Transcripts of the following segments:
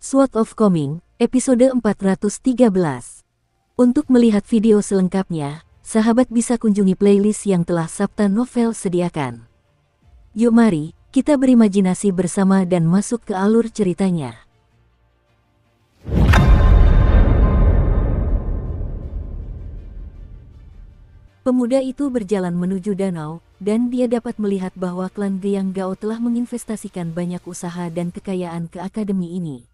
Sword of Coming, episode 413. Untuk melihat video selengkapnya, sahabat bisa kunjungi playlist yang telah Sabta Novel sediakan. Yuk mari, kita berimajinasi bersama dan masuk ke alur ceritanya. Pemuda itu berjalan menuju danau, dan dia dapat melihat bahwa klan Geyang Gao telah menginvestasikan banyak usaha dan kekayaan ke akademi ini.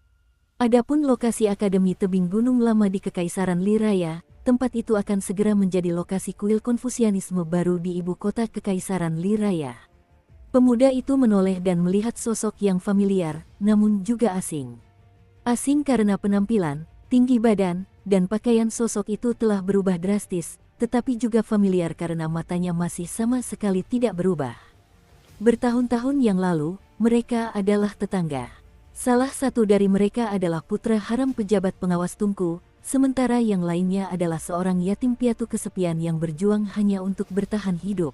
Adapun lokasi Akademi Tebing Gunung Lama di Kekaisaran Liraya, tempat itu akan segera menjadi lokasi kuil Konfusianisme baru di ibu kota Kekaisaran Liraya. Pemuda itu menoleh dan melihat sosok yang familiar, namun juga asing. Asing karena penampilan, tinggi badan, dan pakaian sosok itu telah berubah drastis, tetapi juga familiar karena matanya masih sama sekali tidak berubah. Bertahun-tahun yang lalu, mereka adalah tetangga. Salah satu dari mereka adalah putra haram pejabat pengawas Tunku, sementara yang lainnya adalah seorang yatim piatu kesepian yang berjuang hanya untuk bertahan hidup.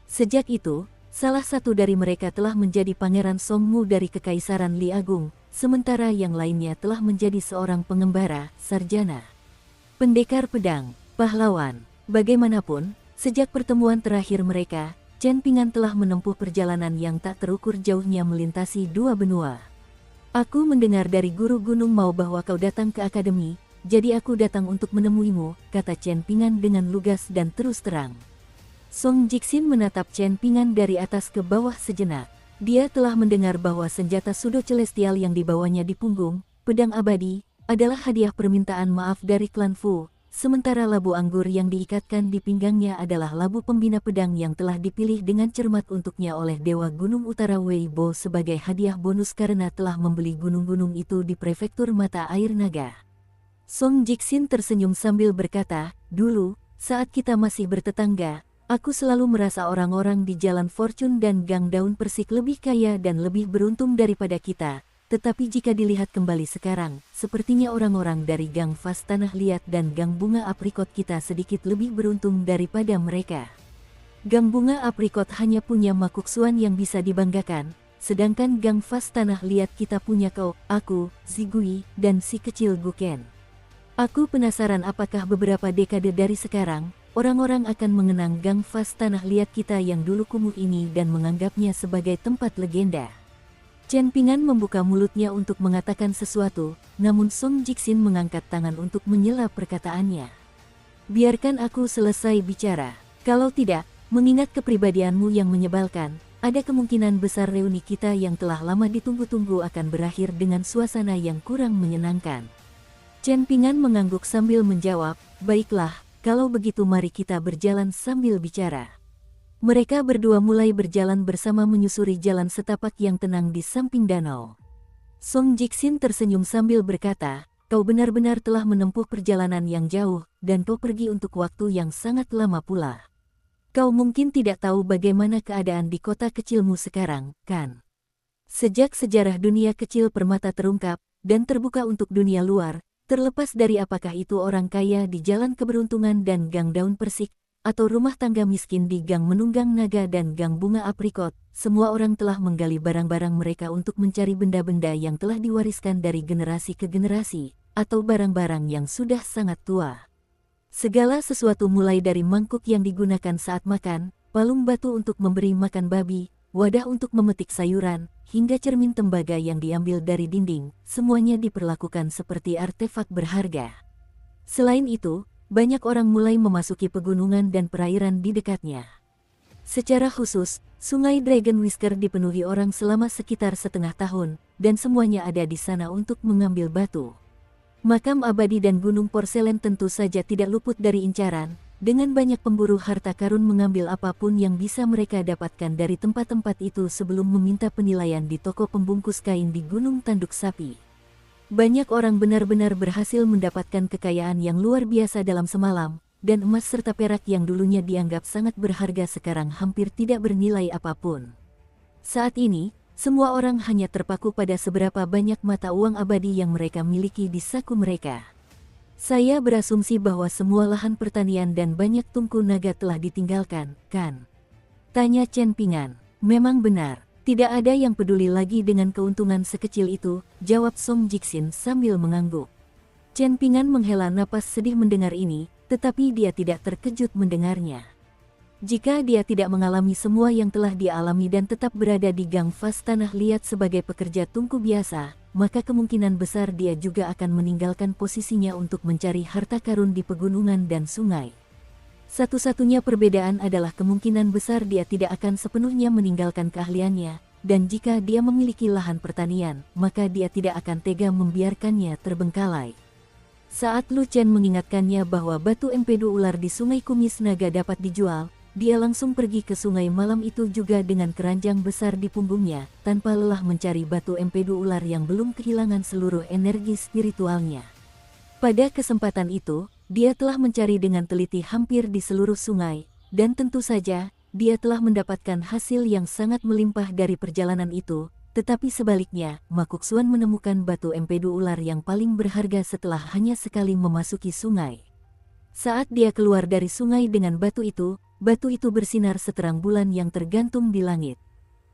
Sejak itu, salah satu dari mereka telah menjadi Pangeran Songmu dari Kekaisaran Li Agung, sementara yang lainnya telah menjadi seorang pengembara, sarjana, pendekar pedang, pahlawan. Bagaimanapun, sejak pertemuan terakhir mereka, Chen Pingan telah menempuh perjalanan yang tak terukur jauhnya melintasi dua benua. Aku mendengar dari guru Gunung Mau bahwa kau datang ke akademi, jadi aku datang untuk menemuimu, kata Chen Pingan dengan lugas dan terus terang. Song Jixin menatap Chen Pingan dari atas ke bawah sejenak. Dia telah mendengar bahwa senjata Sudo Celestial yang dibawanya di punggung, pedang abadi, adalah hadiah permintaan maaf dari klan Fu, sementara labu anggur yang diikatkan di pinggangnya adalah labu pembina pedang yang telah dipilih dengan cermat untuknya oleh Dewa Gunung Utara Weibo sebagai hadiah bonus karena telah membeli gunung-gunung itu di prefektur mata air naga. Song Jixin tersenyum sambil berkata, dulu, saat kita masih bertetangga, aku selalu merasa orang-orang di Jalan Fortune dan Gang Daun Persik lebih kaya dan lebih beruntung daripada kita. Tetapi jika dilihat kembali sekarang, sepertinya orang-orang dari Gang Fas Tanah Liat dan Gang Bunga Aprikot kita sedikit lebih beruntung daripada mereka. Gang Bunga Aprikot hanya punya makuk suan yang bisa dibanggakan, sedangkan Gang Fas Tanah Liat kita punya kau, aku, Zigui, dan si kecil Guken. Aku penasaran apakah beberapa dekade dari sekarang, orang-orang akan mengenang Gang Fas Tanah Liat kita yang dulu kumuh ini dan menganggapnya sebagai tempat legenda. Chen Pingan membuka mulutnya untuk mengatakan sesuatu, namun Song Jixin mengangkat tangan untuk menyela perkataannya. Biarkan aku selesai bicara. Kalau tidak, mengingat kepribadianmu yang menyebalkan, ada kemungkinan besar reuni kita yang telah lama ditunggu-tunggu akan berakhir dengan suasana yang kurang menyenangkan. Chen Pingan mengangguk sambil menjawab, baiklah, kalau begitu mari kita berjalan sambil bicara. Mereka berdua mulai berjalan bersama menyusuri jalan setapak yang tenang di samping danau. Song Jixin tersenyum sambil berkata, kau benar-benar telah menempuh perjalanan yang jauh, dan kau pergi untuk waktu yang sangat lama pula. Kau mungkin tidak tahu bagaimana keadaan di kota kecilmu sekarang, kan? Sejak sejarah dunia kecil permata terungkap, dan terbuka untuk dunia luar, terlepas dari apakah itu orang kaya di Jalan Keberuntungan dan Gang Daun Persik, atau rumah tangga miskin di Gang Menunggang Naga dan Gang Bunga Aprikot, semua orang telah menggali barang-barang mereka untuk mencari benda-benda yang telah diwariskan dari generasi ke generasi, atau barang-barang yang sudah sangat tua. Segala sesuatu mulai dari mangkuk yang digunakan saat makan, palung batu untuk memberi makan babi, wadah untuk memetik sayuran, hingga cermin tembaga yang diambil dari dinding, semuanya diperlakukan seperti artefak berharga. Selain itu, banyak orang mulai memasuki pegunungan dan perairan di dekatnya. Secara khusus, Sungai Dragon Whisker dipenuhi orang selama sekitar setengah tahun, dan semuanya ada di sana untuk mengambil batu. Makam abadi dan gunung porselen tentu saja tidak luput dari incaran, dengan banyak pemburu harta karun mengambil apapun yang bisa mereka dapatkan dari tempat-tempat itu sebelum meminta penilaian di toko pembungkus kain di Gunung Tanduk Sapi. Banyak orang benar-benar berhasil mendapatkan kekayaan yang luar biasa dalam semalam, dan emas serta perak yang dulunya dianggap sangat berharga sekarang hampir tidak bernilai apapun. Saat ini, semua orang hanya terpaku pada seberapa banyak mata uang abadi yang mereka miliki di saku mereka. Saya berasumsi bahwa semua lahan pertanian dan banyak tungku naga telah ditinggalkan, kan? Tanya Chen Pingan. Memang benar. Tidak ada yang peduli lagi dengan keuntungan sekecil itu, jawab Song Jiksin sambil mengangguk. Chen Pingan menghela napas sedih mendengar ini, tetapi dia tidak terkejut mendengarnya. Jika dia tidak mengalami semua yang telah dia alami dan tetap berada di gang Fas Tanah Liat sebagai pekerja tungku biasa, maka kemungkinan besar dia juga akan meninggalkan posisinya untuk mencari harta karun di pegunungan dan sungai. Satu-satunya perbedaan adalah kemungkinan besar dia tidak akan sepenuhnya meninggalkan keahliannya, dan jika dia memiliki lahan pertanian, maka dia tidak akan tega membiarkannya terbengkalai. Saat Lu Chen mengingatkannya bahwa batu empedu ular di Sungai Kumis Naga dapat dijual, dia langsung pergi ke sungai malam itu juga dengan keranjang besar di punggungnya, tanpa lelah mencari batu empedu ular yang belum kehilangan seluruh energi spiritualnya. Pada kesempatan itu, dia telah mencari dengan teliti hampir di seluruh sungai, dan tentu saja, dia telah mendapatkan hasil yang sangat melimpah dari perjalanan itu, tetapi sebaliknya, Makuk Xuan menemukan batu empedu ular yang paling berharga setelah hanya sekali memasuki sungai. Saat dia keluar dari sungai dengan batu itu bersinar seterang bulan yang tergantung di langit.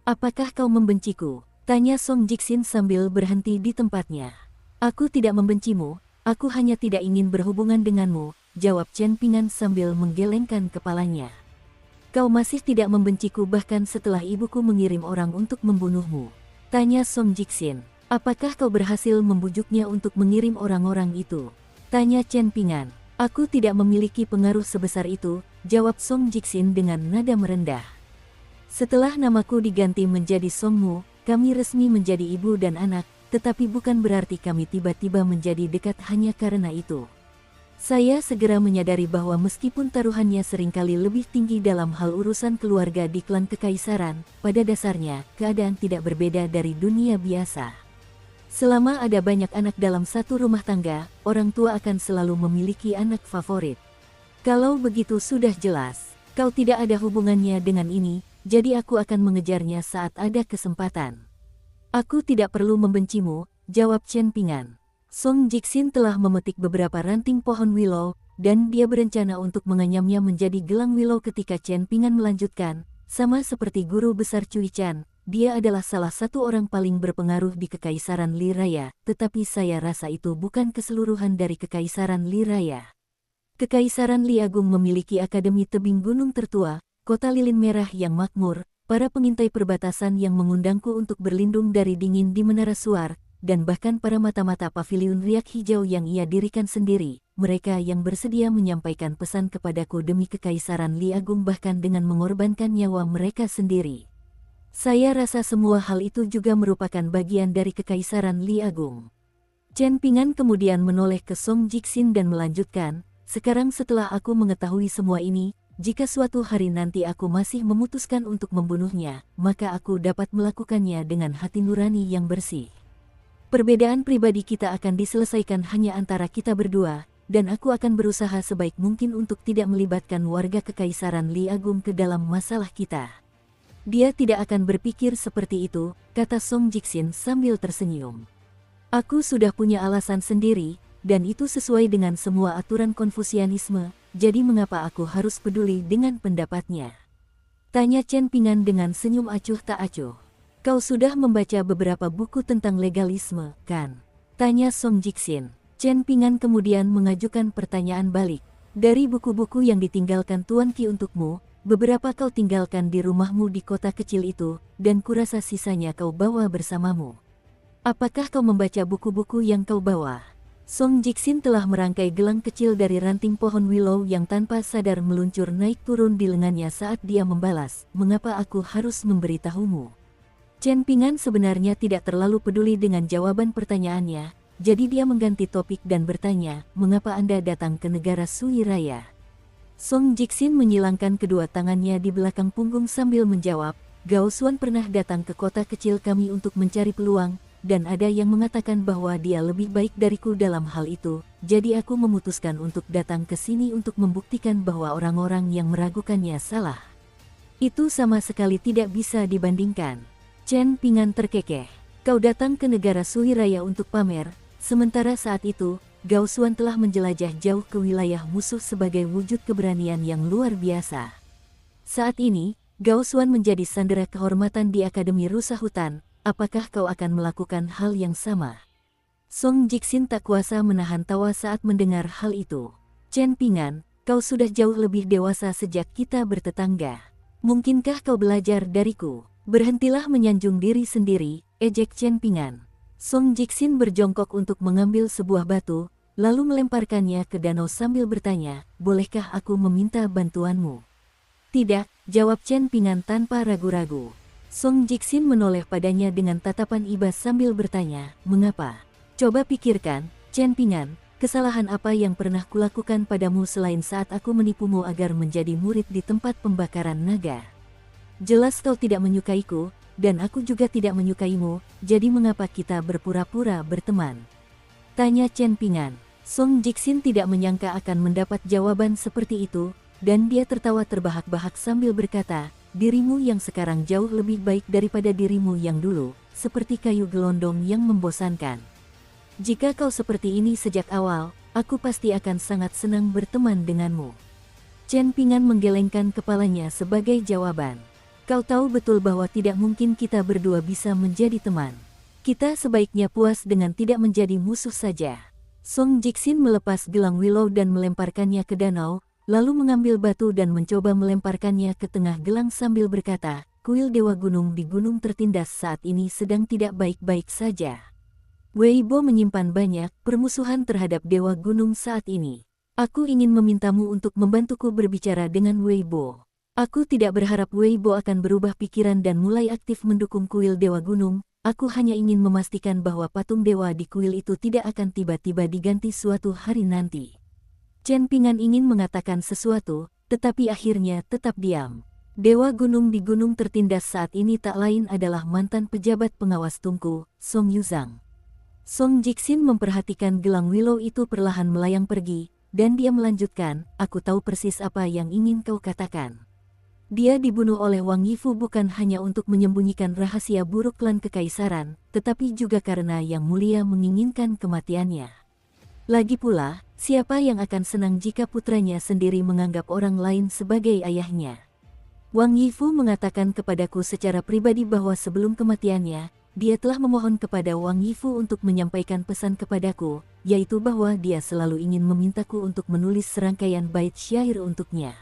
"Apakah kau membenciku?" tanya Song Jiksin sambil berhenti di tempatnya. "Aku tidak membencimu, aku hanya tidak ingin berhubungan denganmu," jawab Chen Pingan sambil menggelengkan kepalanya. "Kau masih tidak membenciku bahkan setelah ibuku mengirim orang untuk membunuhmu?" tanya Song Jiksin. "Apakah kau berhasil membujuknya untuk mengirim orang-orang itu?" tanya Chen Pingan. "Aku tidak memiliki pengaruh sebesar itu," jawab Song Jiksin dengan nada merendah. "Setelah namaku diganti menjadi Songmu, kami resmi menjadi ibu dan anak, tetapi bukan berarti kami tiba-tiba menjadi dekat hanya karena itu. Saya segera menyadari bahwa meskipun taruhannya seringkali lebih tinggi dalam hal urusan keluarga di klan kekaisaran, pada dasarnya, keadaan tidak berbeda dari dunia biasa. Selama ada banyak anak dalam satu rumah tangga, orang tua akan selalu memiliki anak favorit. Kalau begitu sudah jelas, kau tidak ada hubungannya dengan ini, jadi aku akan mengejarnya saat ada kesempatan." "Aku tidak perlu membencimu," jawab Chen Pingan. Song Jiksin telah memetik beberapa ranting pohon willow, dan dia berencana untuk menganyamnya menjadi gelang willow ketika Chen Pingan melanjutkan, "Sama seperti guru besar Cui Chan, dia adalah salah satu orang paling berpengaruh di Kekaisaran Li Raya, tetapi saya rasa itu bukan keseluruhan dari Kekaisaran Li Raya. Kekaisaran Li Agung memiliki akademi tebing gunung tertua, kota lilin merah yang makmur, para pengintai perbatasan yang mengundangku untuk berlindung dari dingin di Menara Suar, dan bahkan para mata-mata paviliun riak hijau yang ia dirikan sendiri, mereka yang bersedia menyampaikan pesan kepadaku demi Kekaisaran Li Agung bahkan dengan mengorbankan nyawa mereka sendiri. Saya rasa semua hal itu juga merupakan bagian dari Kekaisaran Li Agung." Chen Pingan kemudian menoleh ke Song Jiksin dan melanjutkan, "Sekarang setelah aku mengetahui semua ini, jika suatu hari nanti aku masih memutuskan untuk membunuhnya, maka aku dapat melakukannya dengan hati nurani yang bersih. Perbedaan pribadi kita akan diselesaikan hanya antara kita berdua, dan aku akan berusaha sebaik mungkin untuk tidak melibatkan warga Kekaisaran Li Agung ke dalam masalah kita." "Dia tidak akan berpikir seperti itu," kata Song Jiksin sambil tersenyum. "Aku sudah punya alasan sendiri, dan itu sesuai dengan semua aturan Konfusianisme, jadi mengapa aku harus peduli dengan pendapatnya?" tanya Chen Pingan dengan senyum acuh tak acuh. "Kau sudah membaca beberapa buku tentang legalisme, kan?" tanya Song Jiksin. Chen Pingan kemudian mengajukan pertanyaan balik. "Dari buku-buku yang ditinggalkan Tuan Qi untukmu, beberapa kau tinggalkan di rumahmu di kota kecil itu, dan kurasa sisanya kau bawa bersamamu. Apakah kau membaca buku-buku yang kau bawa?" Song Jiksin telah merangkai gelang kecil dari ranting pohon willow yang tanpa sadar meluncur naik turun di lengannya saat dia membalas, "Mengapa aku harus memberitahumu?" Chen Pingan sebenarnya tidak terlalu peduli dengan jawaban pertanyaannya, jadi dia mengganti topik dan bertanya, "Mengapa Anda datang ke negara Sui Raya?" Song Jiksin menyilangkan kedua tangannya di belakang punggung sambil menjawab, "Gao Xuan pernah datang ke kota kecil kami untuk mencari peluang, dan ada yang mengatakan bahwa dia lebih baik dariku dalam hal itu, jadi aku memutuskan untuk datang ke sini untuk membuktikan bahwa orang-orang yang meragukannya salah. Itu sama sekali tidak bisa dibandingkan." Chen Pingan terkekeh. "Kau datang ke negara Sui Raya untuk pamer, sementara saat itu, Gao Xuan telah menjelajah jauh ke wilayah musuh sebagai wujud keberanian yang luar biasa. Saat ini, Gao Xuan menjadi sandera kehormatan di Akademi Rusa Hutan, apakah kau akan melakukan hal yang sama? Song Jixin tak kuasa menahan tawa saat mendengar hal itu. Chen Pingan, kau sudah jauh lebih dewasa sejak kita bertetangga. Mungkinkah kau belajar dariku? Berhentilah menyanjung diri sendiri, ejek Chen Pingan. Song Jixin berjongkok untuk mengambil sebuah batu, lalu melemparkannya ke danau sambil bertanya, bolehkah aku meminta bantuanmu? Tidak, jawab Chen Pingan tanpa ragu-ragu. Song Jixin menoleh padanya dengan tatapan ibas sambil bertanya, mengapa? Coba pikirkan, Chen Pingan, kesalahan apa yang pernah kulakukan padamu selain saat aku menipumu agar menjadi murid di tempat pembakaran naga? Jelas kau tidak menyukaiku, dan aku juga tidak menyukaimu, jadi mengapa kita berpura-pura berteman? Tanya Chen Pingan. Song Jixin tidak menyangka akan mendapat jawaban seperti itu, dan dia tertawa terbahak-bahak sambil berkata, dirimu yang sekarang jauh lebih baik daripada dirimu yang dulu, seperti kayu gelondong yang membosankan. Jika kau seperti ini sejak awal, aku pasti akan sangat senang berteman denganmu. Chen Pingan menggelengkan kepalanya sebagai jawaban. Kau tahu betul bahwa tidak mungkin kita berdua bisa menjadi teman. Kita sebaiknya puas dengan tidak menjadi musuh saja. Song Jixin melepas gelang Willow dan melemparkannya ke danau, lalu mengambil batu dan mencoba melemparkannya ke tengah gelang sambil berkata, kuil Dewa Gunung di Gunung Tertindas saat ini sedang tidak baik-baik saja. Weibo menyimpan banyak permusuhan terhadap Dewa Gunung saat ini. Aku ingin memintamu untuk membantuku berbicara dengan Weibo. Aku tidak berharap Weibo akan berubah pikiran dan mulai aktif mendukung kuil Dewa Gunung. Aku hanya ingin memastikan bahwa patung dewa di kuil itu tidak akan tiba-tiba diganti suatu hari nanti. Chen Pingan ingin mengatakan sesuatu, tetapi akhirnya tetap diam. Dewa Gunung di Gunung Tertindas saat ini tak lain adalah mantan pejabat pengawas Tungku, Song Yuzhang. Song Jixin memperhatikan gelang Willow itu perlahan melayang pergi, dan dia melanjutkan, aku tahu persis apa yang ingin kau katakan. Dia dibunuh oleh Wang Yifu bukan hanya untuk menyembunyikan rahasia buruk klan kekaisaran, tetapi juga karena Yang Mulia menginginkan kematiannya. Lagi pula, siapa yang akan senang jika putranya sendiri menganggap orang lain sebagai ayahnya? Wang Yifu mengatakan kepadaku secara pribadi bahwa sebelum kematiannya, dia telah memohon kepada Wang Yifu untuk menyampaikan pesan kepadaku, yaitu bahwa dia selalu ingin memintaku untuk menulis serangkaian bait syair untuknya.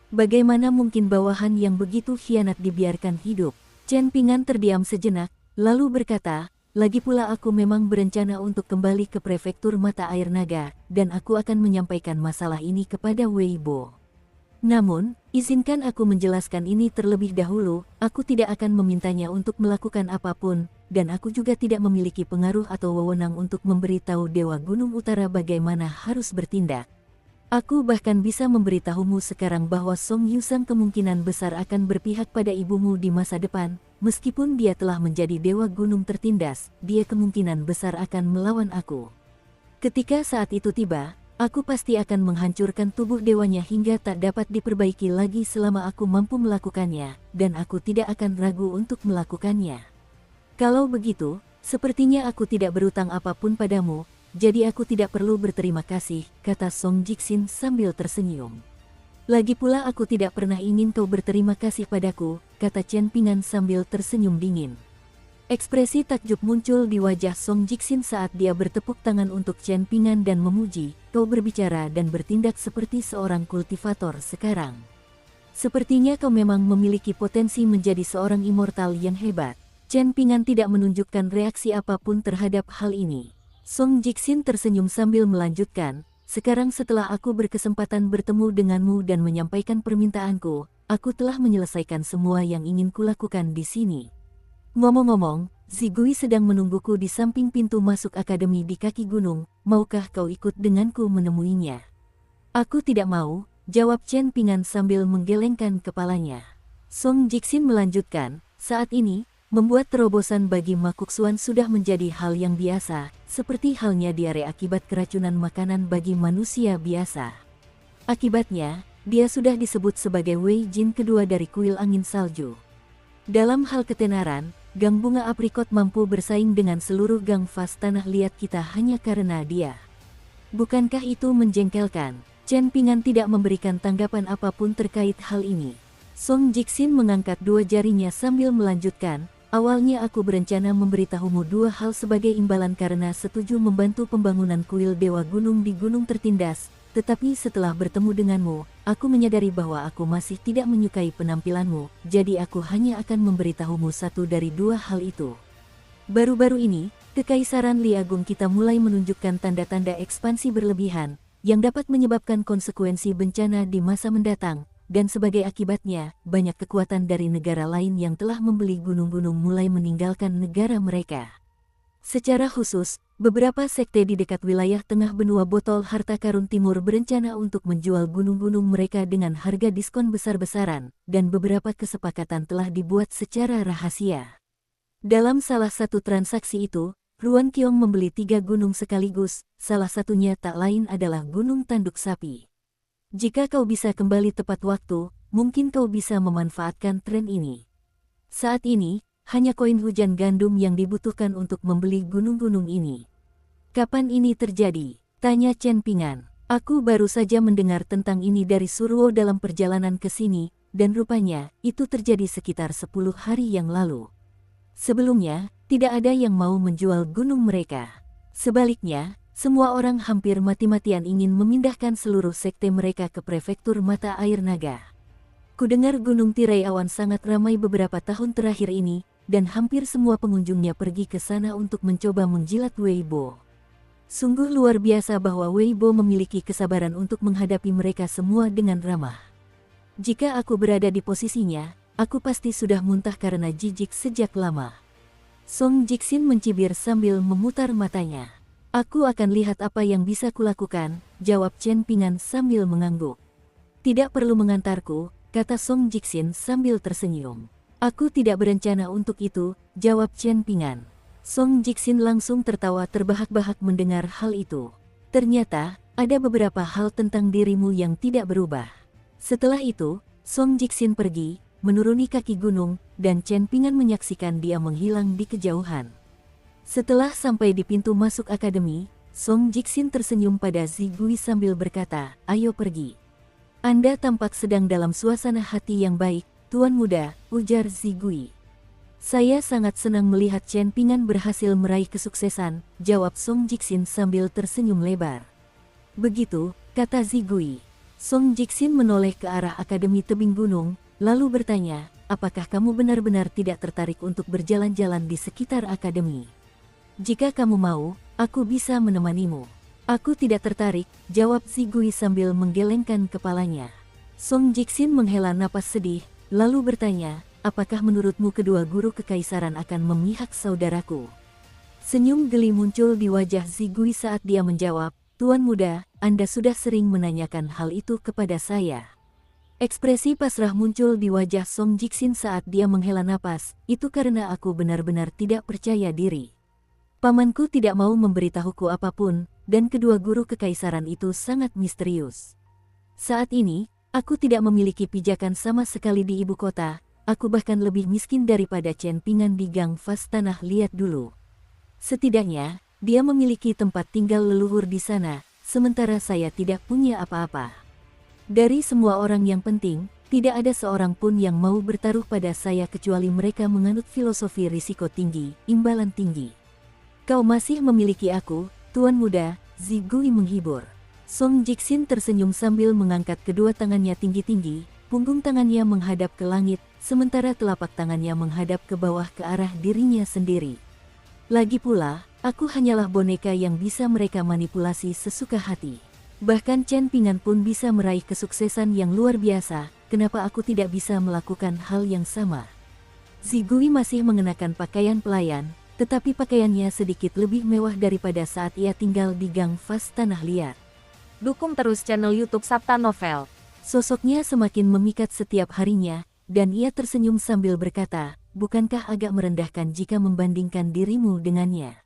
Bagaimana mungkin bawahan yang begitu khianat dibiarkan hidup? Chen Pingan terdiam sejenak, lalu berkata, lagi pula aku memang berencana untuk kembali ke prefektur Mata Air Naga, dan aku akan menyampaikan masalah ini kepada Weibo. Namun, izinkan aku menjelaskan ini terlebih dahulu, aku tidak akan memintanya untuk melakukan apapun, dan aku juga tidak memiliki pengaruh atau wewenang untuk memberitahu Dewa Gunung Utara bagaimana harus bertindak. Aku bahkan bisa memberitahumu sekarang bahwa Song Yuzhang kemungkinan besar akan berpihak pada ibumu di masa depan, meskipun dia telah menjadi Dewa Gunung Tertindas, dia kemungkinan besar akan melawan aku. Ketika saat itu tiba, aku pasti akan menghancurkan tubuh dewanya hingga tak dapat diperbaiki lagi selama aku mampu melakukannya, dan aku tidak akan ragu untuk melakukannya. Kalau begitu, sepertinya aku tidak berutang apapun padamu, jadi aku tidak perlu berterima kasih, kata Song Jixin sambil tersenyum. Lagi pula aku tidak pernah ingin kau berterima kasih padaku, kata Chen Pingan sambil tersenyum dingin. Ekspresi takjub muncul di wajah Song Jixin saat dia bertepuk tangan untuk Chen Pingan dan memuji, kau berbicara dan bertindak seperti seorang kultivator sekarang. Sepertinya kau memang memiliki potensi menjadi seorang immortal yang hebat. Chen Pingan tidak menunjukkan reaksi apapun terhadap hal ini. Song Jixin tersenyum sambil melanjutkan, sekarang setelah aku berkesempatan bertemu denganmu dan menyampaikan permintaanku, aku telah menyelesaikan semua yang ingin kulakukan di sini. Ngomong-ngomong, Zigui sedang menungguku di samping pintu masuk akademi di kaki gunung, maukah kau ikut denganku menemuinya? Aku tidak mau, jawab Chen Pingan sambil menggelengkan kepalanya. Song Jixin melanjutkan, saat ini, membuat terobosan bagi makhluk Xuan sudah menjadi hal yang biasa, seperti halnya diare akibat keracunan makanan bagi manusia biasa. Akibatnya, dia sudah disebut sebagai Wei Jin kedua dari kuil angin salju. Dalam hal ketenaran, gang bunga aprikot mampu bersaing dengan seluruh gang vas tanah liat kita hanya karena dia. Bukankah itu menjengkelkan? Chen Pingan tidak memberikan tanggapan apapun terkait hal ini. Song Jiksin mengangkat dua jarinya sambil melanjutkan, awalnya aku berencana memberitahumu dua hal sebagai imbalan karena setuju membantu pembangunan kuil Dewa Gunung di Gunung Tertindas, tetapi setelah bertemu denganmu, aku menyadari bahwa aku masih tidak menyukai penampilanmu, jadi aku hanya akan memberitahumu satu dari dua hal itu. Baru-baru ini, Kekaisaran Li Agung kita mulai menunjukkan tanda-tanda ekspansi berlebihan, yang dapat menyebabkan konsekuensi bencana di masa mendatang. Dan sebagai akibatnya, banyak kekuatan dari negara lain yang telah membeli gunung-gunung mulai meninggalkan negara mereka. Secara khusus, beberapa sekte di dekat wilayah tengah benua botol harta karun timur berencana untuk menjual gunung-gunung mereka dengan harga diskon besar-besaran, dan beberapa kesepakatan telah dibuat secara rahasia. Dalam salah satu transaksi itu, Ruan Qiong membeli 3 gunung sekaligus, salah satunya tak lain adalah Gunung Tanduk Sapi. Jika kau bisa kembali tepat waktu, mungkin kau bisa memanfaatkan tren ini. Saat ini, hanya koin hujan gandum yang dibutuhkan untuk membeli gunung-gunung ini. Kapan ini terjadi? Tanya Chen Pingan. Aku baru saja mendengar tentang ini dari Surwo dalam perjalanan ke sini, dan rupanya, itu terjadi sekitar 10 hari yang lalu. Sebelumnya, tidak ada yang mau menjual gunung mereka. Sebaliknya, semua orang hampir mati-matian ingin memindahkan seluruh sekte mereka ke prefektur Mata Air Naga. Kudengar Gunung Tirai Awan sangat ramai beberapa tahun terakhir ini, dan hampir semua pengunjungnya pergi ke sana untuk mencoba menjilat Weibo. Sungguh luar biasa bahwa Weibo memiliki kesabaran untuk menghadapi mereka semua dengan ramah. Jika aku berada di posisinya, aku pasti sudah muntah karena jijik sejak lama. Song Jiksin mencibir sambil memutar matanya. Aku akan lihat apa yang bisa kulakukan, jawab Chen Pingan sambil mengangguk. Tidak perlu mengantarku, kata Song Jiksin sambil tersenyum. Aku tidak berencana untuk itu, jawab Chen Pingan. Song Jiksin langsung tertawa terbahak-bahak mendengar hal itu. Ternyata, ada beberapa hal tentang dirimu yang tidak berubah. Setelah itu, Song Jiksin pergi, menuruni kaki gunung, dan Chen Pingan menyaksikan dia menghilang di kejauhan. Setelah sampai di pintu masuk akademi, Song Jiksin tersenyum pada Zigui sambil berkata, ayo pergi. Anda tampak sedang dalam suasana hati yang baik, Tuan Muda, ujar Zigui. Saya sangat senang melihat Chen Pingan berhasil meraih kesuksesan, jawab Song Jiksin sambil tersenyum lebar. Begitu, kata Zigui. Song Jiksin menoleh ke arah akademi tebing gunung, lalu bertanya, apakah kamu benar-benar tidak tertarik untuk berjalan-jalan di sekitar akademi? Jika kamu mau, aku bisa menemanimu. Aku tidak tertarik, jawab Zigui sambil menggelengkan kepalanya. Song Jiksin menghela napas sedih, lalu bertanya, apakah menurutmu kedua guru kekaisaran akan memihak saudaraku? Senyum geli muncul di wajah Zigui saat dia menjawab, Tuan Muda, Anda sudah sering menanyakan hal itu kepada saya. Ekspresi pasrah muncul di wajah Song Jiksin saat dia menghela napas, itu karena aku benar-benar tidak percaya diri. Pamanku tidak mau memberitahuku apapun, dan kedua guru kekaisaran itu sangat misterius. Saat ini, aku tidak memiliki pijakan sama sekali di ibu kota, aku bahkan lebih miskin daripada Chen Pingan di Gang Fas Tanah Liat dulu. Setidaknya, dia memiliki tempat tinggal leluhur di sana, sementara saya tidak punya apa-apa. Dari semua orang yang penting, tidak ada seorang pun yang mau bertaruh pada saya kecuali mereka menganut filosofi risiko tinggi, imbalan tinggi. Kau masih memiliki aku, Tuan Muda, Zigui menghibur. Song Jiksin tersenyum sambil mengangkat kedua tangannya tinggi-tinggi, punggung tangannya menghadap ke langit, sementara telapak tangannya menghadap ke bawah ke arah dirinya sendiri. Lagi pula, aku hanyalah boneka yang bisa mereka manipulasi sesuka hati. Bahkan Chen Pingan pun bisa meraih kesuksesan yang luar biasa, kenapa aku tidak bisa melakukan hal yang sama? Zigui masih mengenakan pakaian pelayan, tetapi pakaiannya sedikit lebih mewah daripada saat ia tinggal di Gang Fas Tanah Liat. Dukung terus channel YouTube Sabta Novel. Sosoknya semakin memikat setiap harinya, dan ia tersenyum sambil berkata, bukankah agak merendahkan jika membandingkan dirimu dengannya?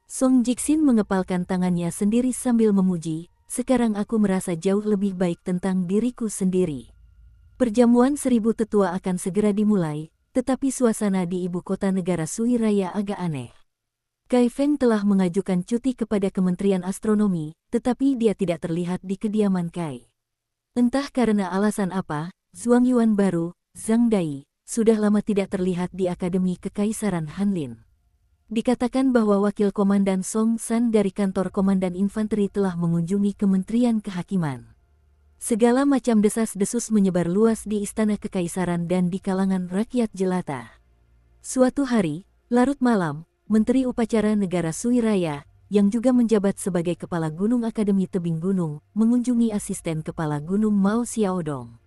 Song Jiksin mengepalkan tangannya sendiri sambil memuji, sekarang aku merasa jauh lebih baik tentang diriku sendiri. Perjamuan 1000 tetua akan segera dimulai, tetapi suasana di ibu kota negara Sui Raya agak aneh. Kai Feng telah mengajukan cuti kepada Kementerian Astronomi, tetapi dia tidak terlihat di kediaman Kai. Entah karena alasan apa, Zhuang Yuan baru, Zhang Dai, sudah lama tidak terlihat di Akademi Kekaisaran Hanlin. Dikatakan bahwa Wakil Komandan Song San dari kantor Komandan Infanteri telah mengunjungi Kementerian Kehakiman. Segala macam desas-desus menyebar luas di Istana Kekaisaran dan di kalangan rakyat jelata. Suatu hari, larut malam, Menteri Upacara Negara Suiraya, yang juga menjabat sebagai Kepala Gunung Akademi Tebing Gunung, mengunjungi asisten Kepala Gunung Mao Xiaodong.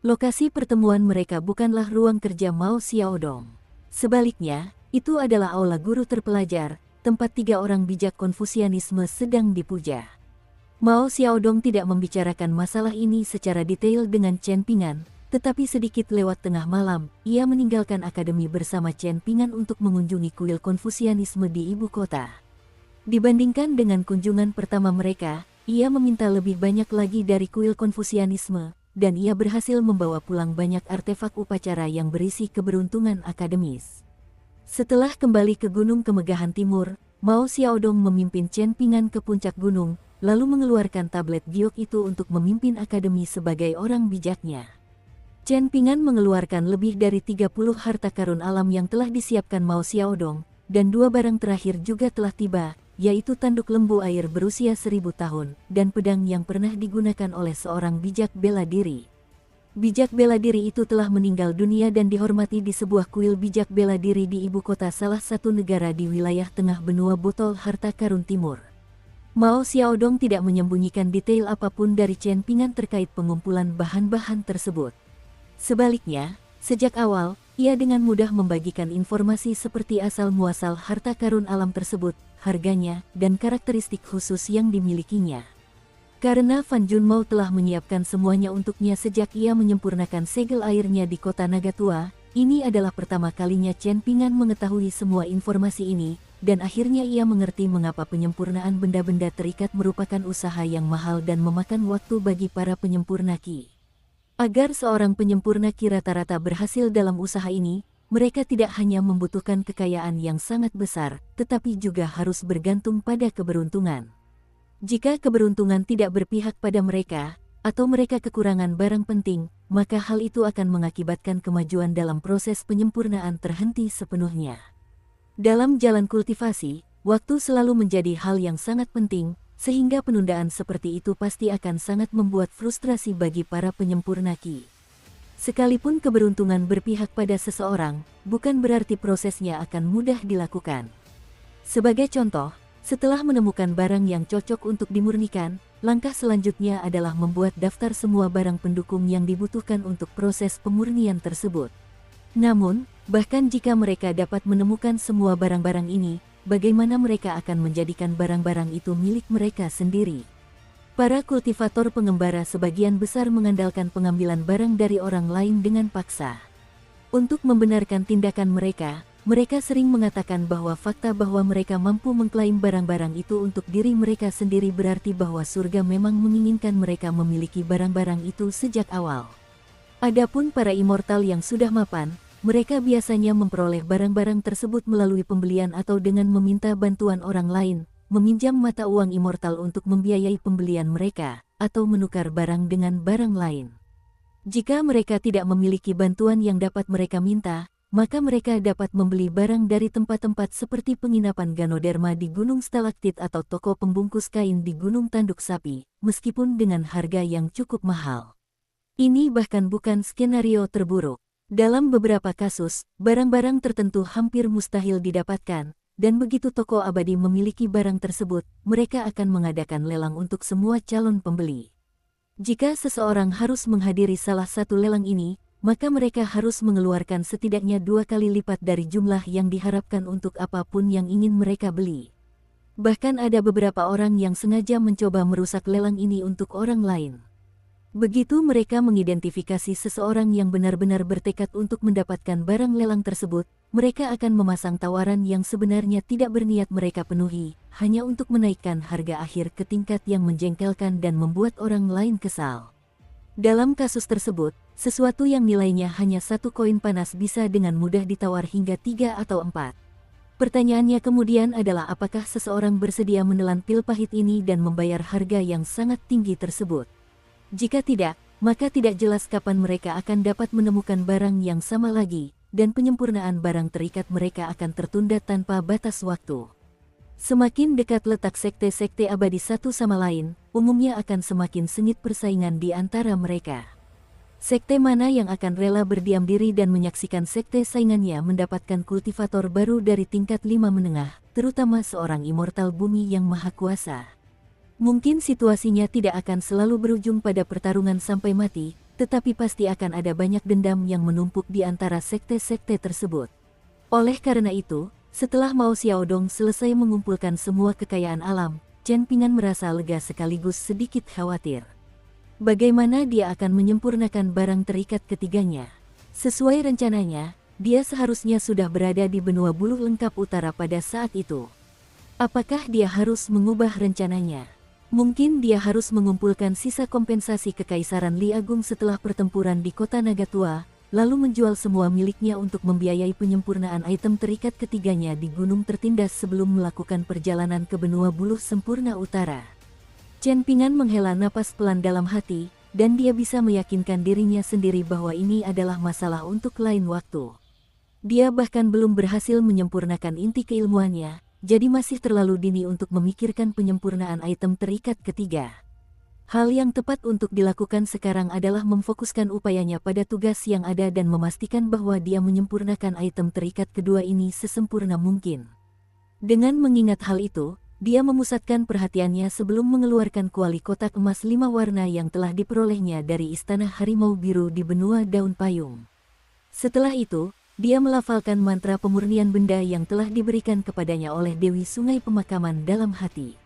Lokasi pertemuan mereka bukanlah ruang kerja Mao Xiaodong. Sebaliknya, itu adalah aula guru terpelajar, tempat 3 orang bijak Konfusianisme sedang dipuja. Mao Xiaodong tidak membicarakan masalah ini secara detail dengan Chen Ping'an, tetapi sedikit lewat tengah malam, ia meninggalkan akademi bersama Chen Ping'an untuk mengunjungi kuil Konfusianisme di ibu kota. Dibandingkan dengan kunjungan pertama mereka, ia meminta lebih banyak lagi dari kuil Konfusianisme, dan ia berhasil membawa pulang banyak artefak upacara yang berisi keberuntungan akademis. Setelah kembali ke Gunung Kemegahan Timur, Mao Xiaodong memimpin Chen Ping'an ke puncak gunung, lalu mengeluarkan tablet giok itu untuk memimpin akademi sebagai orang bijaknya. Chen Ping'an mengeluarkan lebih dari 30 harta karun alam yang telah disiapkan Mao Xiaodong, dan 2 barang terakhir juga telah tiba, yaitu tanduk lembu air berusia 1000 tahun, dan pedang yang pernah digunakan oleh seorang bijak bela diri. Bijak bela diri itu telah meninggal dunia dan dihormati di sebuah kuil bijak bela diri di ibu kota salah satu negara di wilayah tengah benua botol harta karun timur. Mao Xiaodong tidak menyembunyikan detail apapun dari Chen Ping'an terkait pengumpulan bahan-bahan tersebut. Sebaliknya, sejak awal, ia dengan mudah membagikan informasi seperti asal-muasal harta karun alam tersebut, harganya, dan karakteristik khusus yang dimilikinya. Karena Fan Junmao telah menyiapkan semuanya untuknya sejak ia menyempurnakan segel airnya di kota Nagatua, ini adalah pertama kalinya Chen Ping'an mengetahui semua informasi ini, dan akhirnya ia mengerti mengapa penyempurnaan benda-benda terikat merupakan usaha yang mahal dan memakan waktu bagi para penyempurna ki. Agar seorang penyempurna ki rata-rata berhasil dalam usaha ini, mereka tidak hanya membutuhkan kekayaan yang sangat besar, tetapi juga harus bergantung pada keberuntungan. Jika keberuntungan tidak berpihak pada mereka, atau mereka kekurangan barang penting, maka hal itu akan mengakibatkan kemajuan dalam proses penyempurnaan terhenti sepenuhnya. Dalam jalan kultivasi, waktu selalu menjadi hal yang sangat penting, sehingga penundaan seperti itu pasti akan sangat membuat frustrasi bagi para penyempurna ki. Sekalipun keberuntungan berpihak pada seseorang, bukan berarti prosesnya akan mudah dilakukan. Sebagai contoh, setelah menemukan barang yang cocok untuk dimurnikan, langkah selanjutnya adalah membuat daftar semua barang pendukung yang dibutuhkan untuk proses pemurnian tersebut. Namun, bahkan jika mereka dapat menemukan semua barang-barang ini, bagaimana mereka akan menjadikan barang-barang itu milik mereka sendiri? Para kultivator pengembara sebagian besar mengandalkan pengambilan barang dari orang lain dengan paksa. Untuk membenarkan tindakan mereka, mereka sering mengatakan bahwa fakta bahwa mereka mampu mengklaim barang-barang itu untuk diri mereka sendiri berarti bahwa surga memang menginginkan mereka memiliki barang-barang itu sejak awal. Adapun para immortal yang sudah mapan, mereka biasanya memperoleh barang-barang tersebut melalui pembelian atau dengan meminta bantuan orang lain, meminjam mata uang immortal untuk membiayai pembelian mereka, atau menukar barang dengan barang lain. Jika mereka tidak memiliki bantuan yang dapat mereka minta, maka mereka dapat membeli barang dari tempat-tempat seperti penginapan Ganoderma di Gunung Stalaktit atau toko pembungkus kain di Gunung Tanduk Sapi, meskipun dengan harga yang cukup mahal. Ini bahkan bukan skenario terburuk. Dalam beberapa kasus, barang-barang tertentu hampir mustahil didapatkan, dan begitu toko abadi memiliki barang tersebut, mereka akan mengadakan lelang untuk semua calon pembeli. Jika seseorang harus menghadiri salah satu lelang ini, maka mereka harus mengeluarkan setidaknya 2 kali lipat dari jumlah yang diharapkan untuk apapun yang ingin mereka beli. Bahkan ada beberapa orang yang sengaja mencoba merusak lelang ini untuk orang lain. Begitu mereka mengidentifikasi seseorang yang benar-benar bertekad untuk mendapatkan barang lelang tersebut, mereka akan memasang tawaran yang sebenarnya tidak berniat mereka penuhi, hanya untuk menaikkan harga akhir ke tingkat yang menjengkelkan dan membuat orang lain kesal. Dalam kasus tersebut, sesuatu yang nilainya hanya 1 koin panas bisa dengan mudah ditawar hingga 3 atau 4. Pertanyaannya kemudian adalah apakah seseorang bersedia menelan pil pahit ini dan membayar harga yang sangat tinggi tersebut. Jika tidak, maka tidak jelas kapan mereka akan dapat menemukan barang yang sama lagi, dan penyempurnaan barang terikat mereka akan tertunda tanpa batas waktu. Semakin dekat letak sekte-sekte abadi satu sama lain, umumnya akan semakin sengit persaingan di antara mereka. Sekte mana yang akan rela berdiam diri dan menyaksikan sekte saingannya mendapatkan kultivator baru dari tingkat 5 menengah, terutama seorang immortal bumi yang maha kuasa. Mungkin situasinya tidak akan selalu berujung pada pertarungan sampai mati, tetapi pasti akan ada banyak dendam yang menumpuk di antara sekte-sekte tersebut. Oleh karena itu, setelah Mao Xiaodong selesai mengumpulkan semua kekayaan alam, Chen Ping'an merasa lega sekaligus sedikit khawatir. Bagaimana dia akan menyempurnakan barang terikat ketiganya? Sesuai rencananya, dia seharusnya sudah berada di benua buluh lengkap utara pada saat itu. Apakah dia harus mengubah rencananya? Mungkin dia harus mengumpulkan sisa kompensasi Kekaisaran Li Agung setelah pertempuran di kota Nagatua, lalu menjual semua miliknya untuk membiayai penyempurnaan item terikat ketiganya di gunung tertindas sebelum melakukan perjalanan ke benua buluh sempurna utara. Chen Ping'an menghela napas pelan dalam hati, dan dia bisa meyakinkan dirinya sendiri bahwa ini adalah masalah untuk lain waktu. Dia bahkan belum berhasil menyempurnakan inti keilmuannya, jadi masih terlalu dini untuk memikirkan penyempurnaan item terikat ketiga. Hal yang tepat untuk dilakukan sekarang adalah memfokuskan upayanya pada tugas yang ada dan memastikan bahwa dia menyempurnakan item terikat kedua ini sesempurna mungkin. Dengan mengingat hal itu, dia memusatkan perhatiannya sebelum mengeluarkan kuali kotak emas 5 warna yang telah diperolehnya dari Istana Harimau Biru di benua Daun Payung. Setelah itu, dia melafalkan mantra pemurnian benda yang telah diberikan kepadanya oleh Dewi Sungai Pemakaman dalam hati.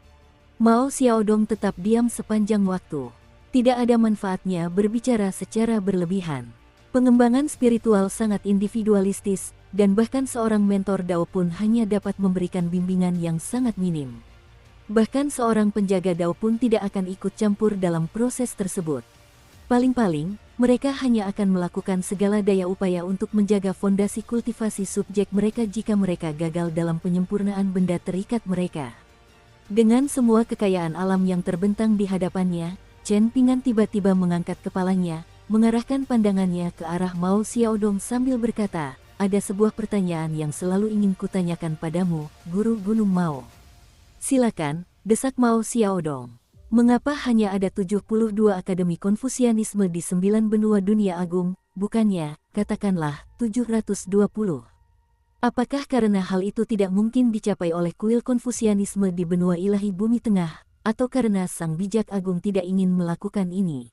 Mao Xiaodong tetap diam sepanjang waktu. Tidak ada manfaatnya berbicara secara berlebihan. Pengembangan spiritual sangat individualistis, dan bahkan seorang mentor Dao pun hanya dapat memberikan bimbingan yang sangat minim. Bahkan seorang penjaga Dao pun tidak akan ikut campur dalam proses tersebut. Paling-paling, mereka hanya akan melakukan segala daya upaya untuk menjaga fondasi kultivasi subjek mereka jika mereka gagal dalam penyempurnaan benda terikat mereka. Dengan semua kekayaan alam yang terbentang di hadapannya, Chen Ping'an tiba-tiba mengangkat kepalanya, mengarahkan pandangannya ke arah Mao Xiaodong sambil berkata, "Ada sebuah pertanyaan yang selalu ingin kutanyakan padamu, Guru Gunung Mao." "Silakan," desak Mao Xiaodong. "Mengapa hanya ada 72 akademi Konfusianisme di 9 benua dunia agung, bukannya, katakanlah, 720? Apakah karena hal itu tidak mungkin dicapai oleh kuil Konfusianisme di benua ilahi bumi tengah, atau karena Sang Bijak Agung tidak ingin melakukan ini?"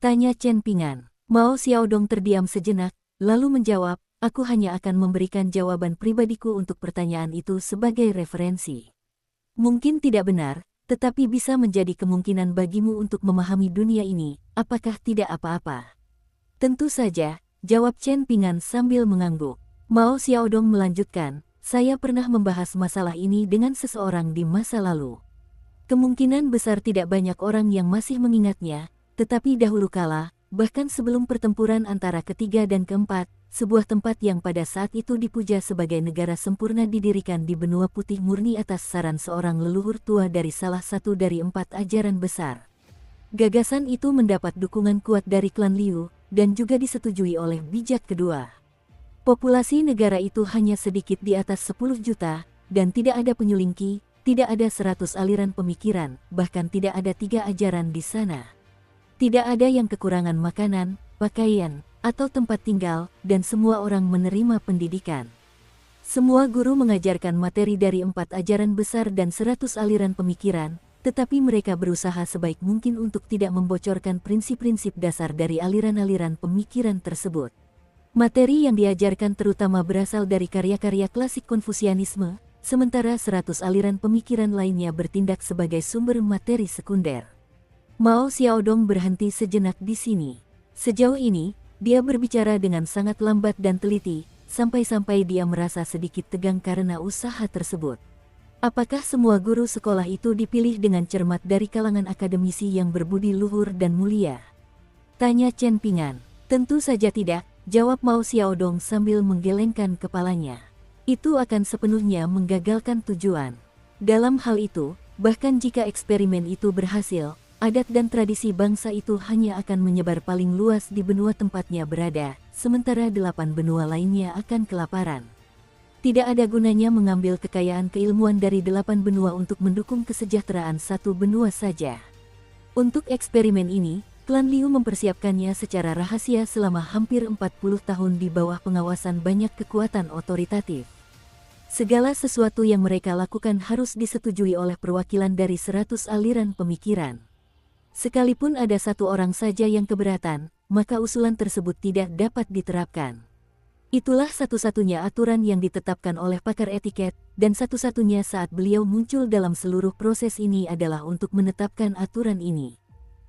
tanya Chen Ping'an. Mao Xiaodong terdiam sejenak, lalu menjawab, "Aku hanya akan memberikan jawaban pribadiku untuk pertanyaan itu sebagai referensi. Mungkin tidak benar, tetapi bisa menjadi kemungkinan bagimu untuk memahami dunia ini, apakah tidak apa-apa?" "Tentu saja," jawab Chen Ping'an sambil mengangguk. Mao Xiaodong melanjutkan, "Saya pernah membahas masalah ini dengan seseorang di masa lalu. Kemungkinan besar tidak banyak orang yang masih mengingatnya, tetapi dahulu kala, bahkan sebelum pertempuran antara ketiga dan keempat, sebuah tempat yang pada saat itu dipuja sebagai negara sempurna didirikan di benua putih murni atas saran seorang leluhur tua dari salah satu dari 4 ajaran besar. Gagasan itu mendapat dukungan kuat dari klan Liu, dan juga disetujui oleh bijak kedua. Populasi negara itu hanya sedikit di atas 10 juta, dan tidak ada penyelingki, tidak ada 100 aliran pemikiran, bahkan tidak ada 3 ajaran di sana. Tidak ada yang kekurangan makanan, pakaian, atau tempat tinggal, dan semua orang menerima pendidikan. Semua guru mengajarkan materi dari 4 ajaran besar dan 100 aliran pemikiran, tetapi mereka berusaha sebaik mungkin untuk tidak membocorkan prinsip-prinsip dasar dari aliran-aliran pemikiran tersebut. Materi yang diajarkan terutama berasal dari karya-karya klasik Konfusianisme, sementara 100 aliran pemikiran lainnya bertindak sebagai sumber materi sekunder. Mao Xiaodong berhenti sejenak di sini. Sejauh ini, dia berbicara dengan sangat lambat dan teliti, sampai-sampai dia merasa sedikit tegang karena usaha tersebut. Apakah semua guru sekolah itu dipilih dengan cermat dari kalangan akademisi yang berbudi luhur dan mulia? Tanya Chen Ping'an. Tentu saja tidak, jawab Mao Xiaodong sambil menggelengkan kepalanya. Itu akan sepenuhnya menggagalkan tujuan. Dalam hal itu, bahkan jika eksperimen itu berhasil, adat dan tradisi bangsa itu hanya akan menyebar paling luas di benua tempatnya berada, sementara 8 benua lainnya akan kelaparan. Tidak ada gunanya mengambil kekayaan keilmuan dari 8 benua untuk mendukung kesejahteraan satu benua saja. Untuk eksperimen ini, klan Liu mempersiapkannya secara rahasia selama hampir 40 tahun di bawah pengawasan banyak kekuatan otoritatif. Segala sesuatu yang mereka lakukan harus disetujui oleh perwakilan dari 100 aliran pemikiran. Sekalipun ada satu orang saja yang keberatan, maka usulan tersebut tidak dapat diterapkan. Itulah satu-satunya aturan yang ditetapkan oleh pakar etiket, dan satu-satunya saat beliau muncul dalam seluruh proses ini adalah untuk menetapkan aturan ini.